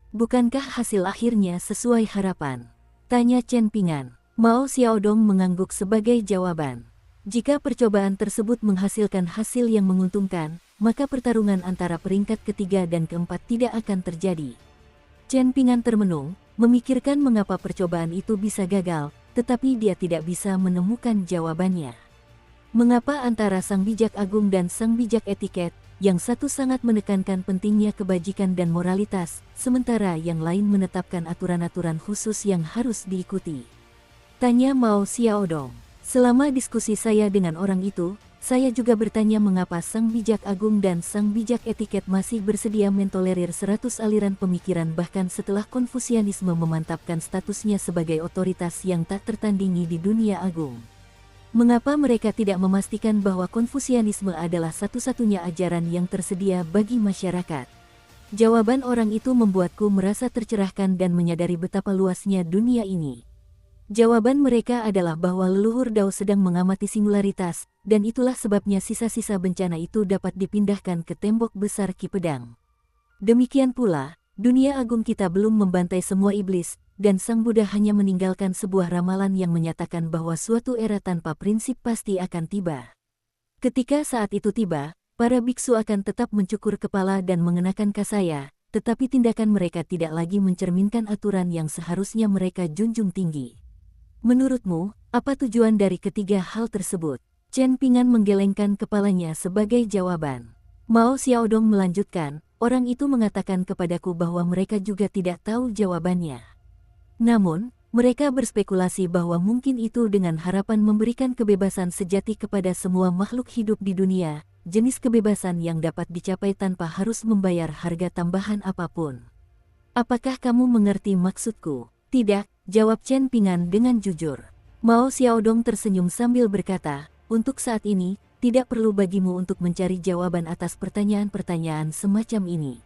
Bukankah hasil akhirnya sesuai harapan? Tanya Chen Pingan. Mao Xiaodong mengangguk sebagai jawaban. Jika percobaan tersebut menghasilkan hasil yang menguntungkan, maka pertarungan antara peringkat ketiga dan keempat tidak akan terjadi. Chen Pingan termenung, memikirkan mengapa percobaan itu bisa gagal, tetapi dia tidak bisa menemukan jawabannya. Mengapa antara sang bijak agung dan sang bijak etiket, yang satu sangat menekankan pentingnya kebajikan dan moralitas, sementara yang lain menetapkan aturan-aturan khusus yang harus diikuti? Tanya Mao Xiaodong. Selama diskusi saya dengan orang itu, saya juga bertanya mengapa sang bijak agung dan sang bijak etiket masih bersedia mentolerir 100 aliran pemikiran bahkan setelah Konfusianisme memantapkan statusnya sebagai otoritas yang tak tertandingi di dunia agung. Mengapa mereka tidak memastikan bahwa Konfusianisme adalah satu-satunya ajaran yang tersedia bagi masyarakat? Jawaban orang itu membuatku merasa tercerahkan dan menyadari betapa luasnya dunia ini. Jawaban mereka adalah bahwa leluhur Dao sedang mengamati singularitas, dan itulah sebabnya sisa-sisa bencana itu dapat dipindahkan ke tembok besar Ki Pedang. Demikian pula, dunia agung kita belum membantai semua iblis, dan Sang Buddha hanya meninggalkan sebuah ramalan yang menyatakan bahwa suatu era tanpa prinsip pasti akan tiba. Ketika saat itu tiba, para biksu akan tetap mencukur kepala dan mengenakan kasaya, tetapi tindakan mereka tidak lagi mencerminkan aturan yang seharusnya mereka junjung tinggi. Menurutmu, apa tujuan dari ketiga hal tersebut? Chen Pingan menggelengkan kepalanya sebagai jawaban. Mao Xiaodong melanjutkan, orang itu mengatakan kepadaku bahwa mereka juga tidak tahu jawabannya. Namun, mereka berspekulasi bahwa mungkin itu dengan harapan memberikan kebebasan sejati kepada semua makhluk hidup di dunia, jenis kebebasan yang dapat dicapai tanpa harus membayar harga tambahan apapun. Apakah kamu mengerti maksudku? Tidak, jawab Chen Pingan dengan jujur. Mao Xiaodong tersenyum sambil berkata, untuk saat ini, tidak perlu bagimu untuk mencari jawaban atas pertanyaan-pertanyaan semacam ini.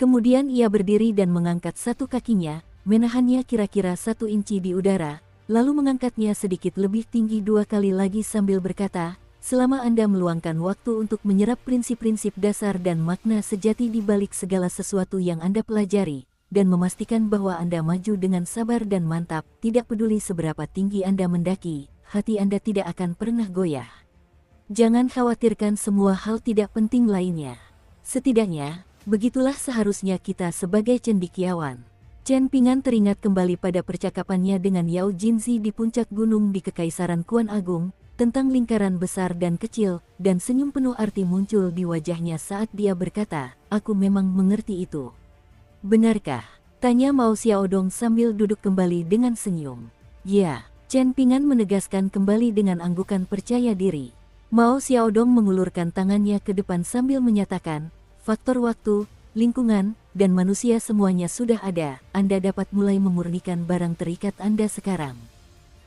Kemudian ia berdiri dan mengangkat satu kakinya, menahannya kira-kira 1 inci di udara, lalu mengangkatnya sedikit lebih tinggi 2 kali lagi sambil berkata, selama Anda meluangkan waktu untuk menyerap prinsip-prinsip dasar dan makna sejati di balik segala sesuatu yang Anda pelajari, dan memastikan bahwa Anda maju dengan sabar dan mantap, tidak peduli seberapa tinggi Anda mendaki, hati Anda tidak akan pernah goyah. Jangan khawatirkan semua hal tidak penting lainnya. Setidaknya, begitulah seharusnya kita sebagai cendekiawan. Chen Pingan teringat kembali pada percakapannya dengan Yao Jinzi di puncak gunung di Kekaisaran Kuan Agung, tentang lingkaran besar dan kecil, dan senyum penuh arti muncul di wajahnya saat dia berkata, aku memang mengerti itu. Benarkah? Tanya Mao Xiaodong sambil duduk kembali dengan senyum. Ya, Chen Pingan menegaskan kembali dengan anggukan percaya diri. Mao Xiaodong mengulurkan tangannya ke depan sambil menyatakan, faktor waktu, lingkungan, dan manusia semuanya sudah ada, Anda dapat mulai memurnikan barang terikat Anda sekarang.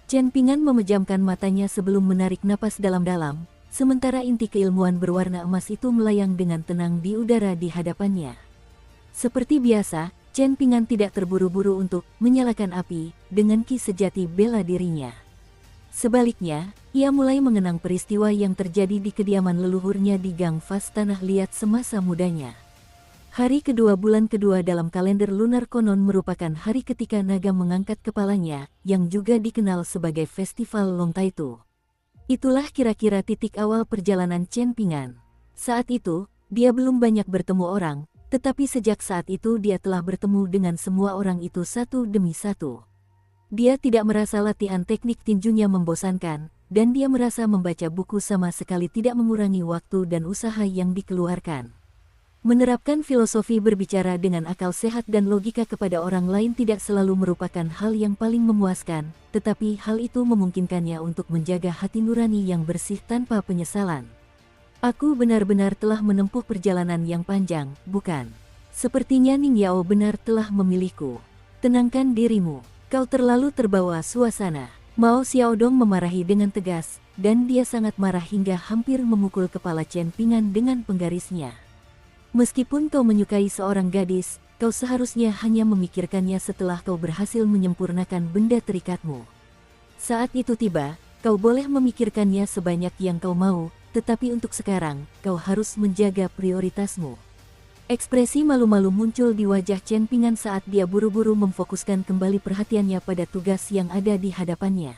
Chen Pingan memejamkan matanya sebelum menarik napas dalam-dalam, sementara inti keilmuan berwarna emas itu melayang dengan tenang di udara di hadapannya. Seperti biasa, Chen Pingan tidak terburu-buru untuk menyalakan api dengan ki sejati bela dirinya. Sebaliknya, ia mulai mengenang peristiwa yang terjadi di kediaman leluhurnya di Gang Fas Tanah Liat semasa mudanya. Hari kedua bulan kedua dalam kalender lunar konon merupakan hari ketika naga mengangkat kepalanya, yang juga dikenal sebagai Festival Long Taitu. Itulah kira-kira titik awal perjalanan Chen Pingan. Saat itu, dia belum banyak bertemu orang, tetapi sejak saat itu dia telah bertemu dengan semua orang itu satu demi satu. Dia tidak merasa latihan teknik tinjunya membosankan, dan dia merasa membaca buku sama sekali tidak mengurangi waktu dan usaha yang dikeluarkan. Menerapkan filosofi berbicara dengan akal sehat dan logika kepada orang lain tidak selalu merupakan hal yang paling memuaskan, tetapi hal itu memungkinkannya untuk menjaga hati nurani yang bersih tanpa penyesalan. Aku benar-benar telah menempuh perjalanan yang panjang, bukan? Sepertinya Ning Yao benar telah memilihku. Tenangkan dirimu, kau terlalu terbawa suasana. Mao Xiaodong memarahi dengan tegas, dan dia sangat marah hingga hampir memukul kepala Chen Pingan dengan penggarisnya. Meskipun kau menyukai seorang gadis, kau seharusnya hanya memikirkannya setelah kau berhasil menyempurnakan benda terikatmu. Saat itu tiba, kau boleh memikirkannya sebanyak yang kau mau, tetapi untuk sekarang, kau harus menjaga prioritasmu. Ekspresi malu-malu muncul di wajah Chen Pingan saat dia buru-buru memfokuskan kembali perhatiannya pada tugas yang ada di hadapannya.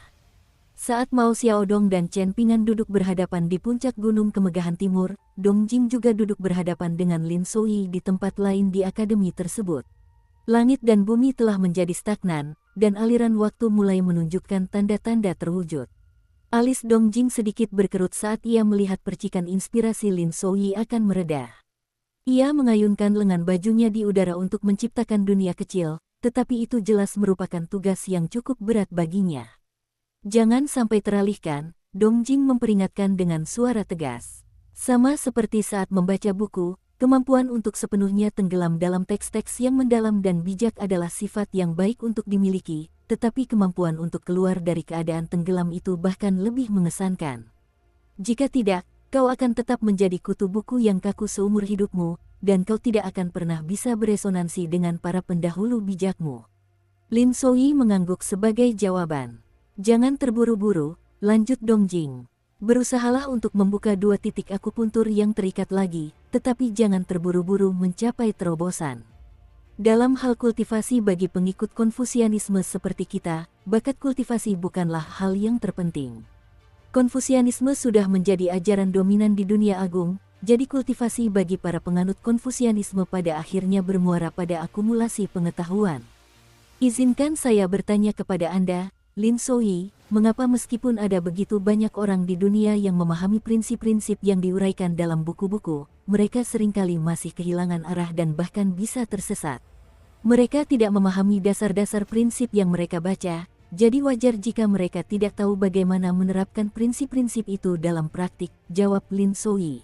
Saat Mao Xiaodong dan Chen Pingan duduk berhadapan di puncak Gunung Kemegahan Timur, Dong Jing juga duduk berhadapan dengan Lin Souyi di tempat lain di akademi tersebut. Langit dan bumi telah menjadi stagnan, dan aliran waktu mulai menunjukkan tanda-tanda terwujud. Alis Dong Jing sedikit berkerut saat ia melihat percikan inspirasi Lin Souyi akan mereda. Ia mengayunkan lengan bajunya di udara untuk menciptakan dunia kecil, tetapi itu jelas merupakan tugas yang cukup berat baginya. Jangan sampai teralihkan, Dong Jing memperingatkan dengan suara tegas. Sama seperti saat membaca buku, kemampuan untuk sepenuhnya tenggelam dalam teks-teks yang mendalam dan bijak adalah sifat yang baik untuk dimiliki, tetapi kemampuan untuk keluar dari keadaan tenggelam itu bahkan lebih mengesankan. Jika tidak, kau akan tetap menjadi kutu buku yang kaku seumur hidupmu, dan kau tidak akan pernah bisa beresonansi dengan para pendahulu bijakmu. Lin Souyi mengangguk sebagai jawaban. Jangan terburu-buru, lanjut Dong Jing. Berusahalah untuk membuka 2 titik akupuntur yang terikat lagi, tetapi jangan terburu-buru mencapai terobosan. Dalam hal kultivasi bagi pengikut Konfusianisme seperti kita, bakat kultivasi bukanlah hal yang terpenting. Konfusianisme sudah menjadi ajaran dominan di dunia agung, jadi kultivasi bagi para penganut Konfusianisme pada akhirnya bermuara pada akumulasi pengetahuan. Izinkan saya bertanya kepada Anda, Lin Souyi, mengapa meskipun ada begitu banyak orang di dunia yang memahami prinsip-prinsip yang diuraikan dalam buku-buku, mereka seringkali masih kehilangan arah dan bahkan bisa tersesat. Mereka tidak memahami dasar-dasar prinsip yang mereka baca, jadi wajar jika mereka tidak tahu bagaimana menerapkan prinsip-prinsip itu dalam praktik, jawab Lin Souyi.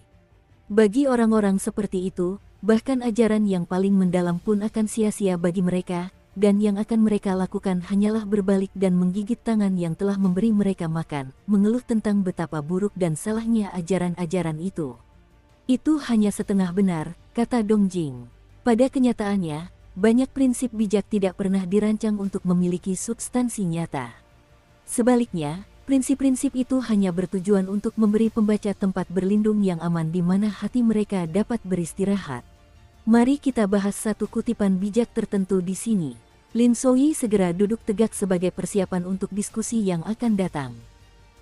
Bagi orang-orang seperti itu, bahkan ajaran yang paling mendalam pun akan sia-sia bagi mereka, dan yang akan mereka lakukan hanyalah berbalik dan menggigit tangan yang telah memberi mereka makan, mengeluh tentang betapa buruk dan salahnya ajaran-ajaran itu. Itu hanya setengah benar, kata Dong Jing. Pada kenyataannya, banyak prinsip bijak tidak pernah dirancang untuk memiliki substansi nyata. Sebaliknya, prinsip-prinsip itu hanya bertujuan untuk memberi pembaca tempat berlindung yang aman di mana hati mereka dapat beristirahat. Mari kita bahas satu kutipan bijak tertentu di sini. Lin Souyi segera duduk tegak sebagai persiapan untuk diskusi yang akan datang.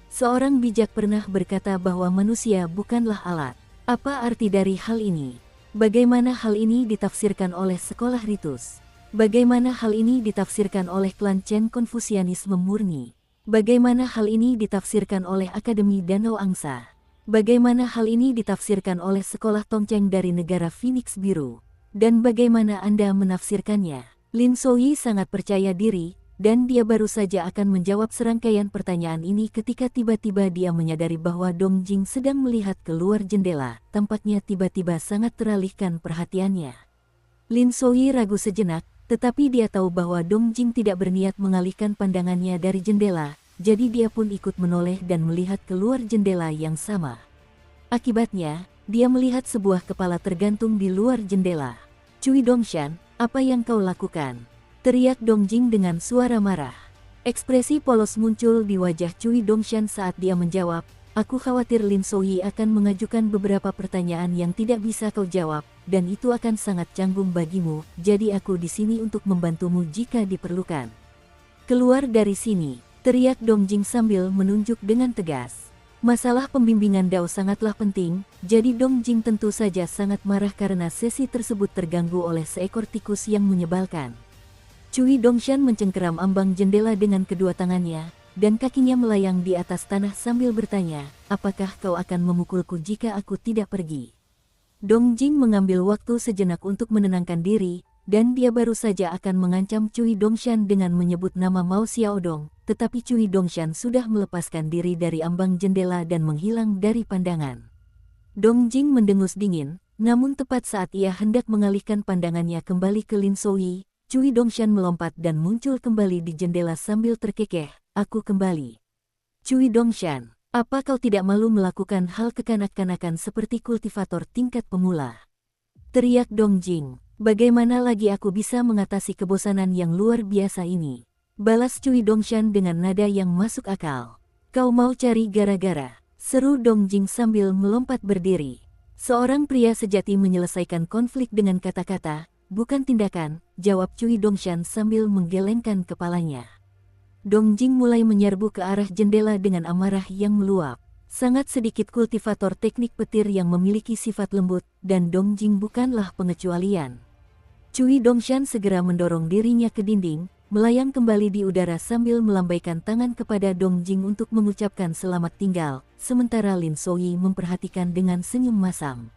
Seorang bijak pernah berkata bahwa manusia bukanlah alat. Apa arti dari hal ini? Bagaimana hal ini ditafsirkan oleh sekolah ritus? Bagaimana hal ini ditafsirkan oleh klan Chen Konfusianisme murni? Bagaimana hal ini ditafsirkan oleh Akademi Danau Angsa? Bagaimana hal ini ditafsirkan oleh sekolah Tongcheng dari negara Phoenix Biru? Dan bagaimana Anda menafsirkannya? Lin Souyi sangat percaya diri, dan dia baru saja akan menjawab serangkaian pertanyaan ini ketika tiba-tiba dia menyadari bahwa Dong Jing sedang melihat keluar jendela. Tampaknya tiba-tiba sangat teralihkan perhatiannya. Lin Souyi ragu sejenak, tetapi dia tahu bahwa Dong Jing tidak berniat mengalihkan pandangannya dari jendela, jadi dia pun ikut menoleh dan melihat keluar jendela yang sama. Akibatnya, dia melihat sebuah kepala tergantung di luar jendela. Cui Dongshan, apa yang kau lakukan? Teriak Dong Jing dengan suara marah. Ekspresi polos muncul di wajah Cui Dongshan saat dia menjawab, aku khawatir Lin Souyi akan mengajukan beberapa pertanyaan yang tidak bisa kau jawab, dan itu akan sangat canggung bagimu, jadi aku di sini untuk membantumu jika diperlukan. Keluar dari sini, teriak Dong Jing sambil menunjuk dengan tegas. Masalah pembimbingan Dao sangatlah penting, jadi Dong Jing tentu saja sangat marah karena sesi tersebut terganggu oleh seekor tikus yang menyebalkan. Cui Dongshan mencengkeram ambang jendela dengan kedua tangannya, dan kakinya melayang di atas tanah sambil bertanya, apakah kau akan memukulku jika aku tidak pergi? Dong Jing mengambil waktu sejenak untuk menenangkan diri, dan dia baru saja akan mengancam Cui Dongshan dengan menyebut nama Mao Xiaodong, tetapi Cui Dongshan sudah melepaskan diri dari ambang jendela dan menghilang dari pandangan. Dong Jing mendengus dingin, namun tepat saat ia hendak mengalihkan pandangannya kembali ke Lin Souyi, Cui Dongshan melompat dan muncul kembali di jendela sambil terkekeh, "Aku kembali." "Cui Dongshan, apa kau tidak malu melakukan hal kekanak-kanakan seperti kultivator tingkat pemula?" teriak Dong Jing. "Bagaimana lagi aku bisa mengatasi kebosanan yang luar biasa ini?" balas Cui Dongshan dengan nada yang masuk akal. "Kau mau cari gara-gara?" seru Dong Jing sambil melompat berdiri. "Seorang pria sejati menyelesaikan konflik dengan kata-kata, bukan tindakan," jawab Cui Dongshan sambil menggelengkan kepalanya. Dong Jing mulai menyerbu ke arah jendela dengan amarah yang meluap. Sangat sedikit kultivator teknik petir yang memiliki sifat lembut, dan Dong Jing bukanlah pengecualian. Cui Dongshan segera mendorong dirinya ke dinding, melayang kembali di udara sambil melambaikan tangan kepada Dong Jing untuk mengucapkan selamat tinggal, sementara Lin Souyi memperhatikan dengan senyum masam.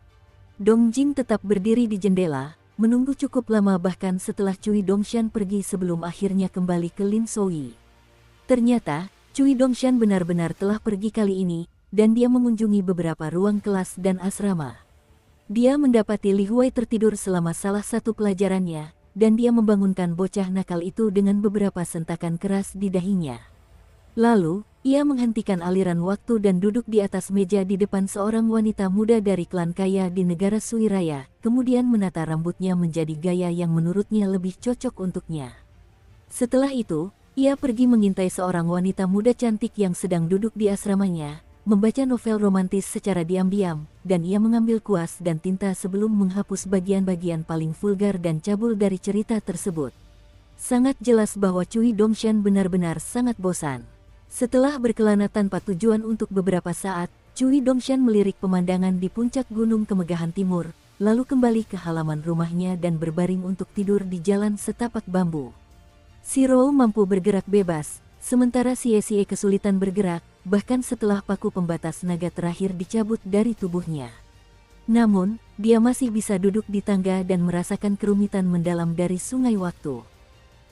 Dong Jing tetap berdiri di jendela, menunggu cukup lama bahkan setelah Cui Dongshan pergi sebelum akhirnya kembali ke Lin Souyi. Ternyata, Cui Dongshan benar-benar telah pergi kali ini, dan dia mengunjungi beberapa ruang kelas dan asrama. Dia mendapati Li Huai tertidur selama salah satu pelajarannya, dan dia membangunkan bocah nakal itu dengan beberapa sentakan keras di dahinya. Lalu, ia menghentikan aliran waktu dan duduk di atas meja di depan seorang wanita muda dari klan kaya di negara Sui Raya, kemudian menata rambutnya menjadi gaya yang menurutnya lebih cocok untuknya. Setelah itu, ia pergi mengintai seorang wanita muda cantik yang sedang duduk di asramanya, membaca novel romantis secara diam-diam, dan ia mengambil kuas dan tinta sebelum menghapus bagian-bagian paling vulgar dan cabul dari cerita tersebut. Sangat jelas bahwa Cui Dongshan benar-benar sangat bosan. Setelah berkelana tanpa tujuan untuk beberapa saat, Cui Dongshan melirik pemandangan di puncak gunung kemegahan timur, lalu kembali ke halaman rumahnya dan berbaring untuk tidur di jalan setapak bambu. Shiro mampu bergerak bebas, sementara Xie kesulitan bergerak, bahkan setelah paku pembatas naga terakhir dicabut dari tubuhnya. Namun, dia masih bisa duduk di tangga dan merasakan kerumitan mendalam dari sungai waktu.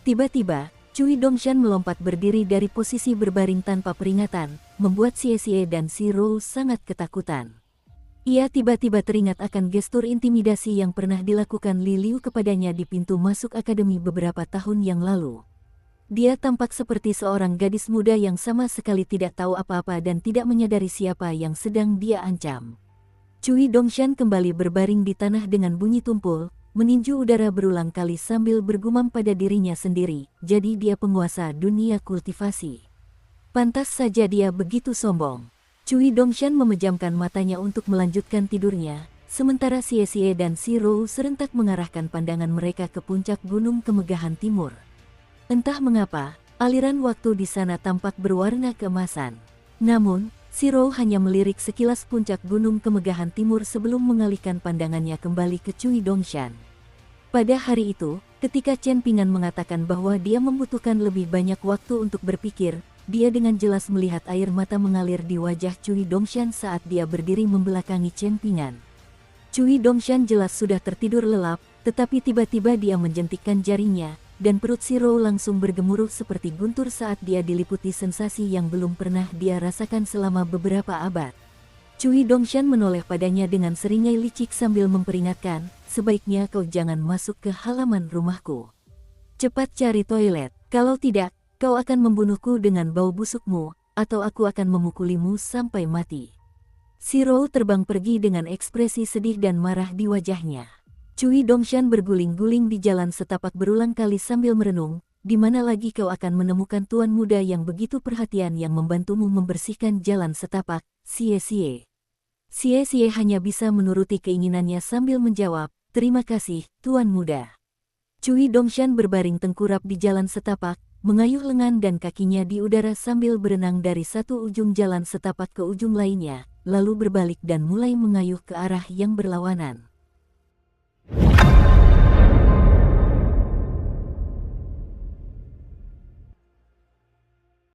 Tiba-tiba, Cui Dongshan melompat berdiri dari posisi berbaring tanpa peringatan, membuat Xie dan Shiro sangat ketakutan. Ia tiba-tiba teringat akan gestur intimidasi yang pernah dilakukan Li Liu kepadanya di pintu masuk akademi beberapa tahun yang lalu. Dia tampak seperti seorang gadis muda yang sama sekali tidak tahu apa-apa dan tidak menyadari siapa yang sedang dia ancam. Cui Dongshan kembali berbaring di tanah dengan bunyi tumpul, meninju udara berulang kali sambil bergumam pada dirinya sendiri, jadi dia penguasa dunia kultivasi. Pantas saja dia begitu sombong. Cui Dongshan memejamkan matanya untuk melanjutkan tidurnya, sementara Xie dan Shiro serentak mengarahkan pandangan mereka ke puncak gunung kemegahan timur. Entah mengapa, aliran waktu di sana tampak berwarna keemasan. Namun, Shiro hanya melirik sekilas puncak gunung kemegahan timur sebelum mengalihkan pandangannya kembali ke Cui Dongshan. Pada hari itu, ketika Chen Pingan mengatakan bahwa dia membutuhkan lebih banyak waktu untuk berpikir, dia dengan jelas melihat air mata mengalir di wajah Cui Dongshan saat dia berdiri membelakangi Chen Pingan. Cui Dongshan jelas sudah tertidur lelap, tetapi tiba-tiba dia menjentikkan jarinya, dan perut Shiro langsung bergemuruh seperti guntur saat dia diliputi sensasi yang belum pernah dia rasakan selama beberapa abad. Cui Dongshan menoleh padanya dengan seringai licik sambil memperingatkan, "Sebaiknya kau jangan masuk ke halaman rumahku. Cepat cari toilet, kalau tidak, kau akan membunuhku dengan bau busukmu, atau aku akan memukulimu sampai mati." Shiro terbang pergi dengan ekspresi sedih dan marah di wajahnya. Cui Dongshan berguling-guling di jalan setapak berulang kali sambil merenung, "Di mana lagi kau akan menemukan tuan muda yang begitu perhatian yang membantumu membersihkan jalan setapak, Xie?" Xie hanya bisa menuruti keinginannya sambil menjawab, "Terima kasih, tuan muda." Cui Dongshan berbaring tengkurap di jalan setapak, mengayuh lengan dan kakinya di udara sambil berenang dari satu ujung jalan setapak ke ujung lainnya, lalu berbalik dan mulai mengayuh ke arah yang berlawanan.